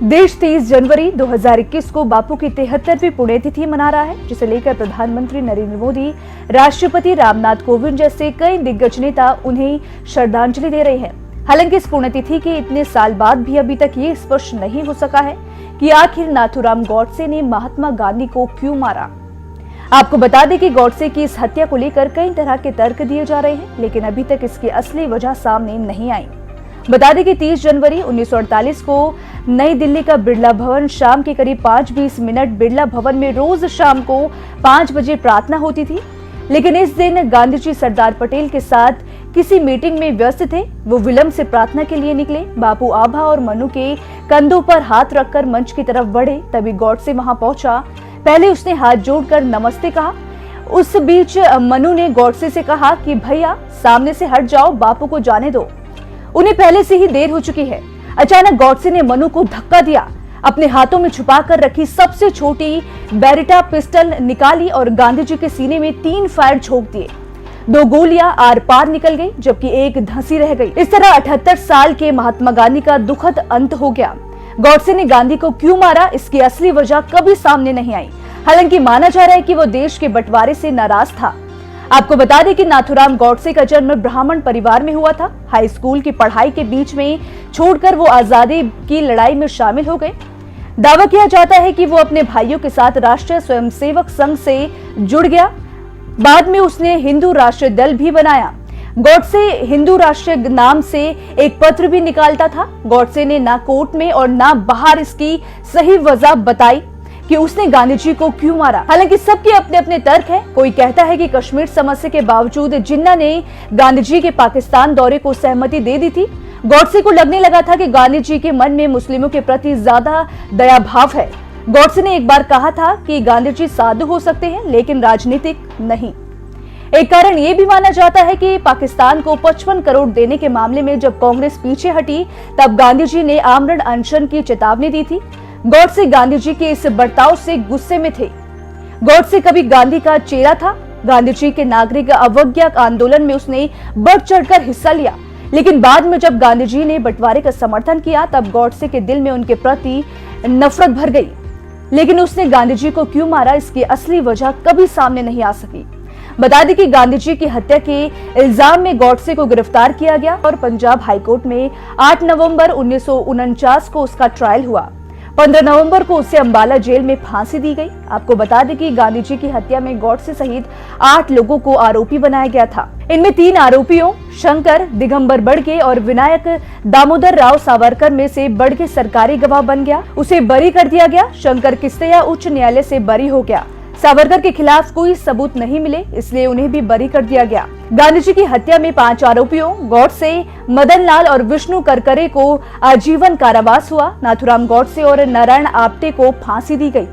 देश 30 जनवरी 2021 को बापू की 73वीं पुण्यतिथि मना रहा है, जिसे लेकर प्रधानमंत्री नरेंद्र मोदी, राष्ट्रपति रामनाथ कोविंद जैसे कई दिग्गज नेता उन्हें श्रद्धांजलि दे रहे हैं। हालांकि इस पुण्यतिथि के इतने साल बाद भी अभी तक ये स्पष्ट नहीं हो सका है कि आखिर नाथूराम गॉडसे ने महात्मा गांधी को क्यों मारा। आपको बता दें कि गॉडसे की इस हत्या को लेकर कई तरह के तर्क दिए जा रहे हैं, लेकिन अभी तक इसकी असली वजह सामने नहीं आई। बता दें कि 30 जनवरी 1948 को नई दिल्ली का बिरला भवन शाम के करीब 5:20 बिरला भवन में रोज शाम को 5 बजे प्रार्थना होती थी। लेकिन इस दिन गांधी जी सरदार पटेल के साथ किसी मीटिंग में व्यस्त थे। वो विलंब से प्रार्थना के लिए निकले। बापू आभा और मनु के कंधों पर हाथ रखकर मंच की तरफ बढ़े, तभी गॉडसे वहां पहुंचा। पहले उसने हाथ जोड़कर नमस्ते कहा। उस बीच मनु ने गॉडसे से कहा कि भैया सामने से हट जाओ, बापू को जाने दो, उन्हें पहले से ही देर हो चुकी है। अचानक गॉडसे ने मनु को धक्का दिया, अपने हाथों में छुपा कर रखी सबसे छोटी बेरेटा पिस्टल निकाली और गांधी जी के सीने में 3 फायर झोंक दिए। 2 गोलियां आर पार निकल गई, जबकि एक धंसी रह गई। इस तरह 78 साल के महात्मा गांधी का दुखद अंत हो गया। गॉडसे ने गांधी को क्यों मारा, इसकी असली वजह कभी सामने नहीं आई। हालांकि माना जा रहा है कि वो देश के बंटवारे से नाराज था। आपको बता दें कि नाथूराम गॉडसे का जन्म ब्राह्मण परिवार में हुआ था। हाई स्कूल की पढ़ाई के बीच में छोड़कर वो आजादी की लड़ाई में शामिल हो गए। दावा किया जाता है कि वो अपने भाइयों के साथ राष्ट्रीय स्वयंसेवक संघ से जुड़ गया। बाद में उसने हिंदू राष्ट्रीय दल भी बनाया। गॉडसे हिंदू राष्ट्रीय नाम से एक पत्र भी निकालता था। गॉडसे ने ना कोर्ट में और ना बाहर इसकी सही वजह बताई कि उसने गांधी जी को क्यों मारा। हालांकि सबके अपने अपने तर्क हैं। कोई कहता है कि कश्मीर समस्या के बावजूद जिन्ना ने गांधी जी के पाकिस्तान दौरे को सहमति दे दी थी। गॉडसे को लगने लगा था कि गांधी जी के मन में मुस्लिमों के प्रति ज्यादा दया भाव है। गॉडसे ने एक बार कहा था कि गांधी जी साधु हो सकते हैं, लेकिन राजनीतिक नहीं। एक कारण ये भी माना जाता है कि पाकिस्तान को 55 करोड़ देने के मामले में जब कांग्रेस पीछे हटी, तब गांधी जी ने आमरण अनशन की चेतावनी दी थी। गॉडसे गांधी जी के इस बर्ताव से गुस्से में थे। गॉडसे कभी गांधी का चेहरा था। गांधी जी के नागरिक अवज्ञा आंदोलन में उसने बढ़ चढ़कर हिस्सा लिया, लेकिन बाद में जब गांधी जी ने बंटवारे का समर्थन किया, तब गॉडसे के दिल में उनके प्रति नफरत भर गई। लेकिन उसने गांधी जी को क्यों मारा, इसकी असली वजह कभी सामने नहीं आ सकी। बता दें कि गांधी जी की हत्या के इल्जाम में गॉडसे को गिरफ्तार किया गया और पंजाब हाईकोर्ट में 8 नवंबर 1949 को उसका ट्रायल हुआ। 15 नवंबर को उसे अंबाला जेल में फांसी दी गई। आपको बता दें कि गांधी जी की हत्या में गॉडसे सहित 8 लोगों को आरोपी बनाया गया था। इनमें 3 आरोपियों शंकर, दिगंबर बड़गे और विनायक दामोदर राव सावरकर में से बड़गे सरकारी गवाह बन गया। उसे बरी कर दिया गया। शंकर किस्तया उच्च न्यायालय से बरी हो गया। सावरकर के खिलाफ कोई सबूत नहीं मिले, इसलिए उन्हें भी बरी कर दिया गया। गांधी जी की हत्या में 5 आरोपियों गॉडसे, मदन लाल और विष्णु करकरे को आजीवन कारावास हुआ। नाथूराम गॉडसे और नारायण आप्टे को फांसी दी गई।